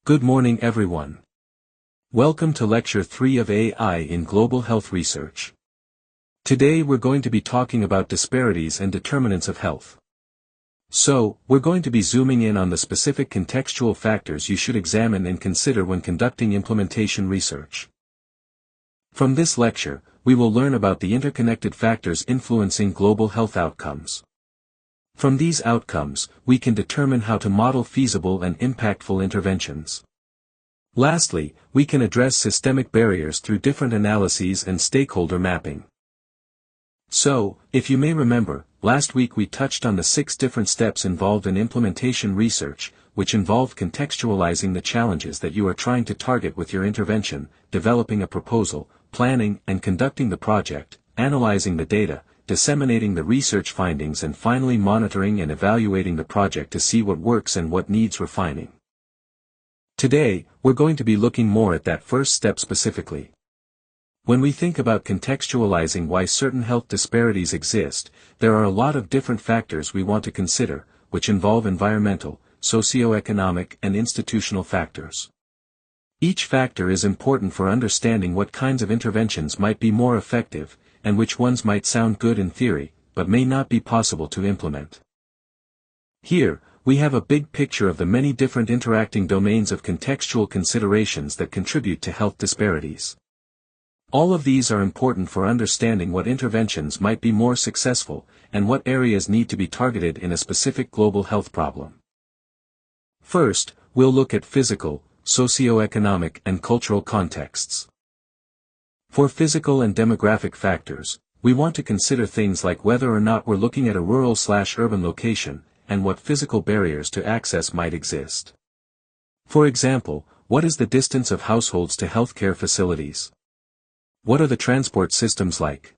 Good morning everyone. Welcome to Lecture 3 of AI in Global Health Research. Today we're going to be talking about disparities and determinants of health. So, we're going to be zooming in on the specific contextual factors you should examine and consider when conducting implementation research. From this lecture, we will learn about the interconnected factors influencing global health outcomes. From these outcomes, we can determine how to model feasible and impactful interventions. Lastly, we can address systemic barriers through different analyses and stakeholder mapping. So, if you may remember, last week we touched on the 6 different steps involved in implementation research, which involve contextualizing the challenges that you are trying to target with your intervention, developing a proposal, planning and conducting the project, analyzing the data, disseminating the research findings, and finally monitoring and evaluating the project to see what works and what needs refining. Today, we're going to be looking more at that first step specifically. When we think about contextualizing why certain health disparities exist, there are a lot of different factors we want to consider, which involve environmental, socioeconomic, and institutional factors. Each factor is important for understanding what kinds of interventions might be more effective, and which ones might sound good in theory, but may not be possible to implement. Here, we have a big picture of the many different interacting domains of contextual considerations that contribute to health disparities. All of these are important for understanding what interventions might be more successful, and what areas need to be targeted in a specific global health problem. First, we'll look at physical, socioeconomic, and cultural contexts. For physical and demographic factors, we want to consider things like whether or not we're looking at a rural/urban location, and what physical barriers to access might exist. For example, what is the distance of households to healthcare facilities? What are the transport systems like?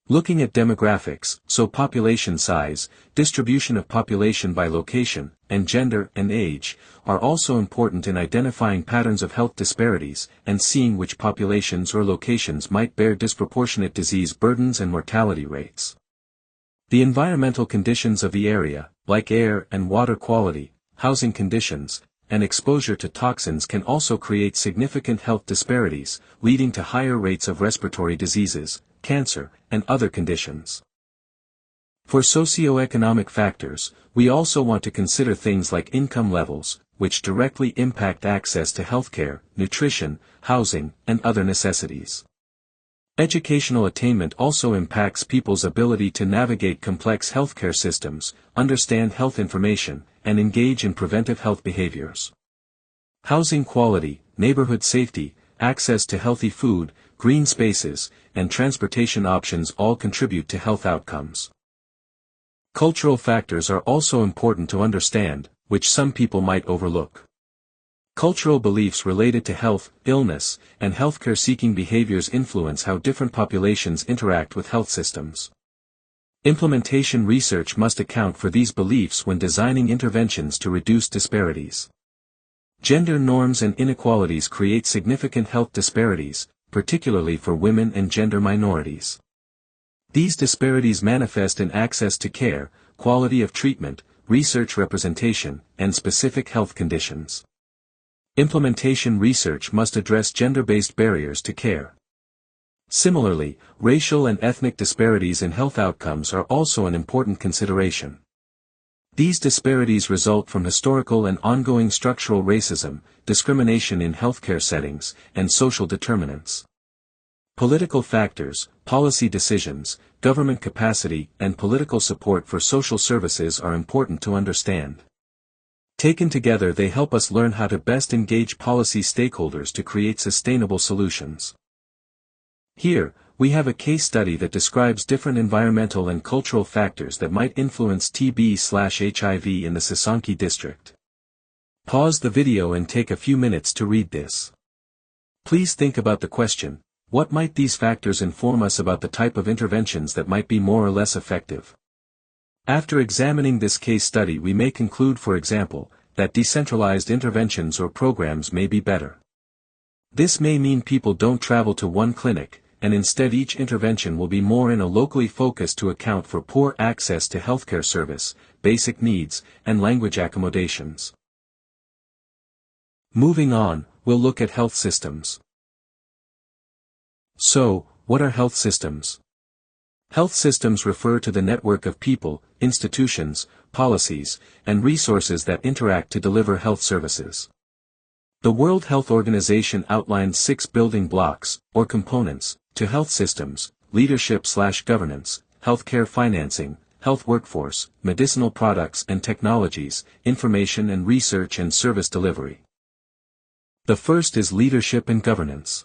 Looking at demographics, so population size, distribution of population by location, and gender and age, are also important in identifying patterns of health disparities, and seeing which populations or locations might bear disproportionate disease burdens and mortality rates. The environmental conditions of the area, like air and water quality, housing conditions, and exposure to toxins can also create significant health disparities, leading to higher rates of respiratory diseases, cancer, and other conditions. For socioeconomic factors, we also want to consider things like income levels, which directly impact access to healthcare, nutrition, housing, and other necessities. Educational attainment also impacts people's ability to navigate complex healthcare systems, understand health information, and engage in preventive health behaviors. Housing quality, neighborhood safety, access to healthy food, green spaces, and transportation options all contribute to health outcomes. Cultural factors are also important to understand, which some people might overlook. Cultural beliefs related to health, illness, and healthcare-seeking behaviors influence how different populations interact with health systems. Implementation research must account for these beliefs when designing interventions to reduce disparities. Gender norms and inequalities create significant health disparities, particularly for women and gender minorities. These disparities manifest in access to care, quality of treatment, research representation, and specific health conditions. Implementation research must address gender-based barriers to care. Similarly, racial and ethnic disparities in health outcomes are also an important consideration. These disparities result from historical and ongoing structural racism, discrimination in healthcare settings, and social determinants. Political factors, policy decisions, government capacity, and political support for social services are important to understand. Taken together, they help us learn how to best engage policy stakeholders to create sustainable solutions. Here, we have a case study that describes different environmental and cultural factors that might influence TB/HIV in the Sasanki district. Pause the video and take a few minutes to read this. Please think about the question, what might these factors inform us about the type of interventions that might be more or less effective? After examining this case study, we may conclude, for example, that decentralized interventions or programs may be better. This may mean people don't travel to one clinic, and instead each intervention will be more in a locally focused to account for poor access to healthcare service, basic needs, and language accommodations. Moving on, we'll look at health systems. So, what are health systems? Health systems refer to the network of people, institutions, policies, and resources that interact to deliver health services. The World Health Organization outlines 6 building blocks, or components, to health systems: leadership/governance, healthcare financing, health workforce, medicinal products and technologies, information and research and service delivery. The first is leadership and governance.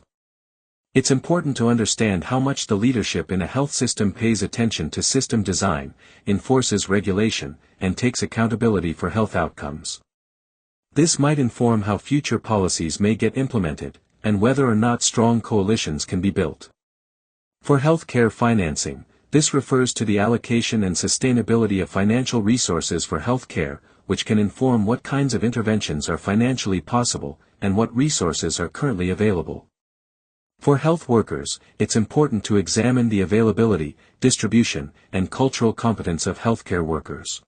It's important to understand how much the leadership in a health system pays attention to system design, enforces regulation, and takes accountability for health outcomes. This might inform how future policies may get implemented, and whether or not strong coalitions can be built. For healthcare financing, this refers to the allocation and sustainability of financial resources for healthcare, which can inform what kinds of interventions are financially possible, and what resources are currently available. For health workers, it's important to examine the availability, distribution, and cultural competence of healthcare workers.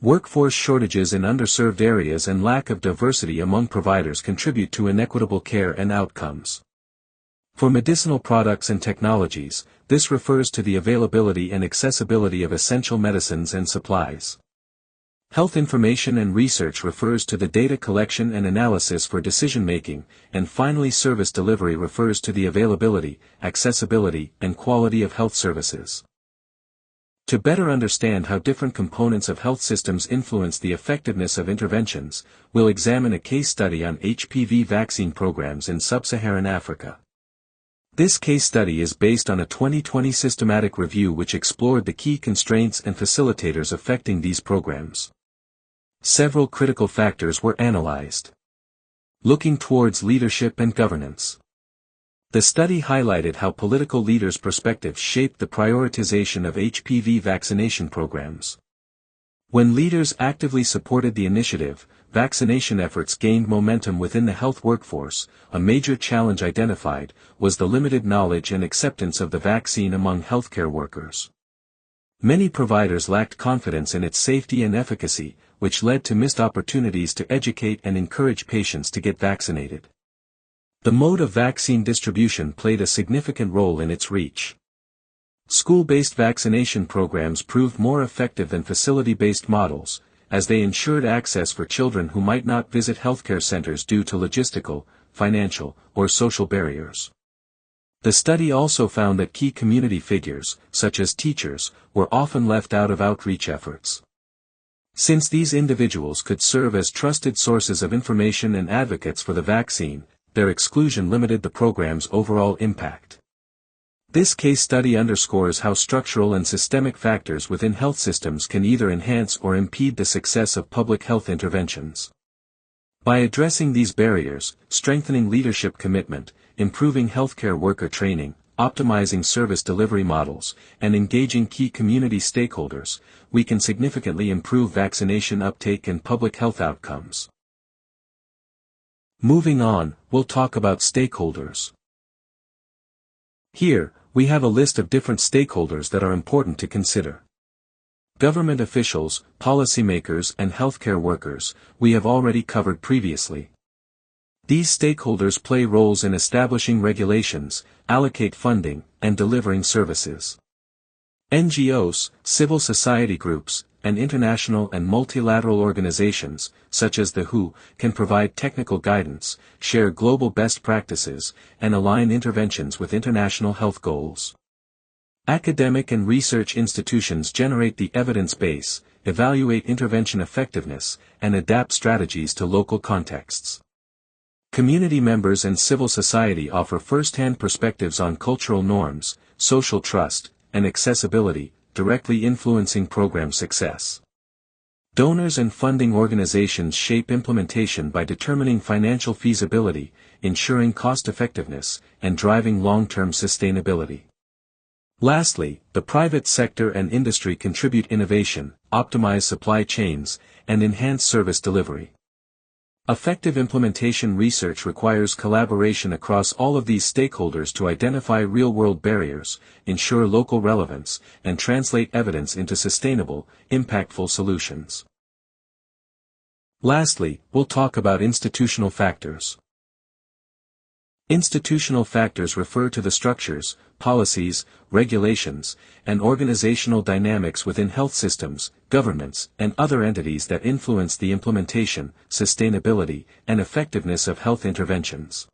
Workforce shortages in underserved areas and lack of diversity among providers contribute to inequitable care and outcomes. For medicinal products and technologies, this refers to the availability and accessibility of essential medicines and supplies. Health information and research refers to the data collection and analysis for decision-making, and finally service delivery refers to the availability, accessibility, and quality of health services. To better understand how different components of health systems influence the effectiveness of interventions, we'll examine a case study on HPV vaccine programs in sub-Saharan Africa. This case study is based on a 2020 systematic review which explored the key constraints and facilitators affecting these programs. Several critical factors were analyzed. Looking towards leadership and governance. The study highlighted how political leaders' perspectives shaped the prioritization of HPV vaccination programs. When leaders actively supported the initiative, vaccination efforts gained momentum within the health workforce. A major challenge identified was the limited knowledge and acceptance of the vaccine among healthcare workers. Many providers lacked confidence in its safety and efficacy, which led to missed opportunities to educate and encourage patients to get vaccinated. The mode of vaccine distribution played a significant role in its reach. School-based vaccination programs proved more effective than facility-based models, as they ensured access for children who might not visit healthcare centers due to logistical, financial, or social barriers. The study also found that key community figures, such as teachers, were often left out of outreach efforts. Since these individuals could serve as trusted sources of information and advocates for the vaccine, their exclusion limited the program's overall impact. This case study underscores how structural and systemic factors within health systems can either enhance or impede the success of public health interventions. By addressing these barriers, strengthening leadership commitment, improving healthcare worker training, optimizing service delivery models, and engaging key community stakeholders, we can significantly improve vaccination uptake and public health outcomes. Moving on, we'll talk about stakeholders. Here, we have a list of different stakeholders that are important to consider. Government officials, policymakers, and healthcare workers, we have already covered previously. These stakeholders play roles in establishing regulations, allocate funding, and delivering services. NGOs, civil society groups, and international and multilateral organizations, such as the WHO, can provide technical guidance, share global best practices, and align interventions with international health goals. Academic and research institutions generate the evidence base, evaluate intervention effectiveness, and adapt strategies to local contexts. Community members and civil society offer first-hand perspectives on cultural norms, social trust, and accessibility, directly influencing program success. Donors and funding organizations shape implementation by determining financial feasibility, ensuring cost-effectiveness, and driving long-term sustainability. Lastly, the private sector and industry contribute innovation, optimize supply chains, and enhance service delivery. Effective implementation research requires collaboration across all of these stakeholders to identify real-world barriers, ensure local relevance, and translate evidence into sustainable, impactful solutions. Lastly, we'll talk about institutional factors. Institutional factors refer to the structures, policies, regulations, and organizational dynamics within health systems, governments, and other entities that influence the implementation, sustainability, and effectiveness of health interventions.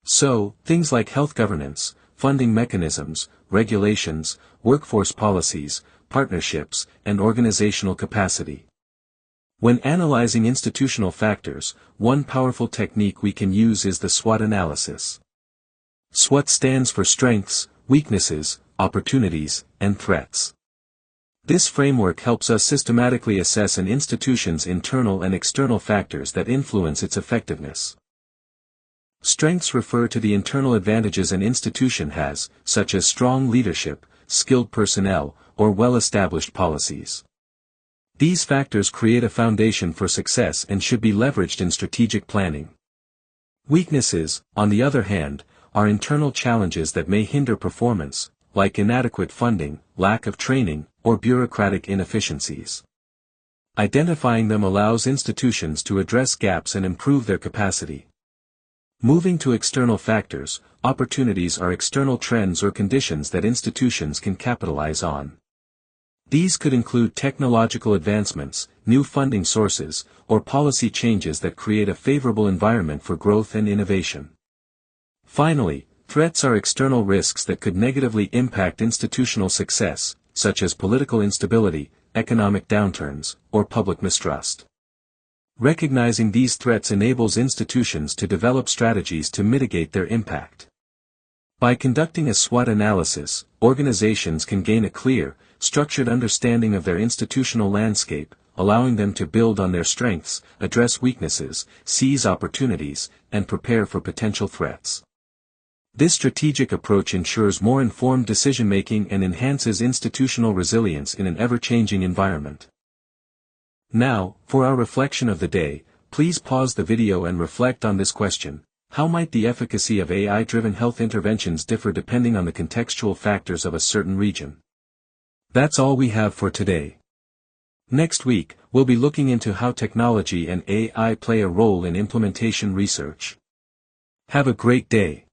So, things like health governance, funding mechanisms, regulations, workforce policies, partnerships, and organizational capacity. When analyzing institutional factors, one powerful technique we can use is the SWOT analysis. SWOT stands for strengths, weaknesses, opportunities, and threats. This framework helps us systematically assess an institution's internal and external factors that influence its effectiveness. Strengths refer to the internal advantages an institution has, such as strong leadership, skilled personnel, or well-established policies. These factors create a foundation for success and should be leveraged in strategic planning. Weaknesses, on the other hand, are internal challenges that may hinder performance, like inadequate funding, lack of training, or bureaucratic inefficiencies. Identifying them allows institutions to address gaps and improve their capacity. Moving to external factors, opportunities are external trends or conditions that institutions can capitalize on. These could include technological advancements, new funding sources, or policy changes that create a favorable environment for growth and innovation. Finally, threats are external risks that could negatively impact institutional success, such as political instability, economic downturns, or public mistrust. Recognizing these threats enables institutions to develop strategies to mitigate their impact. By conducting a SWOT analysis, organizations can gain a clear, structured understanding of their institutional landscape, allowing them to build on their strengths, address weaknesses, seize opportunities, and prepare for potential threats. This strategic approach ensures more informed decision-making and enhances institutional resilience in an ever-changing environment. Now, for our reflection of the day, please pause the video and reflect on this question: how might the efficacy of AI-driven health interventions differ depending on the contextual factors of a certain region? That's all we have for today. Next week, we'll be looking into how technology and AI play a role in implementation research. Have a great day.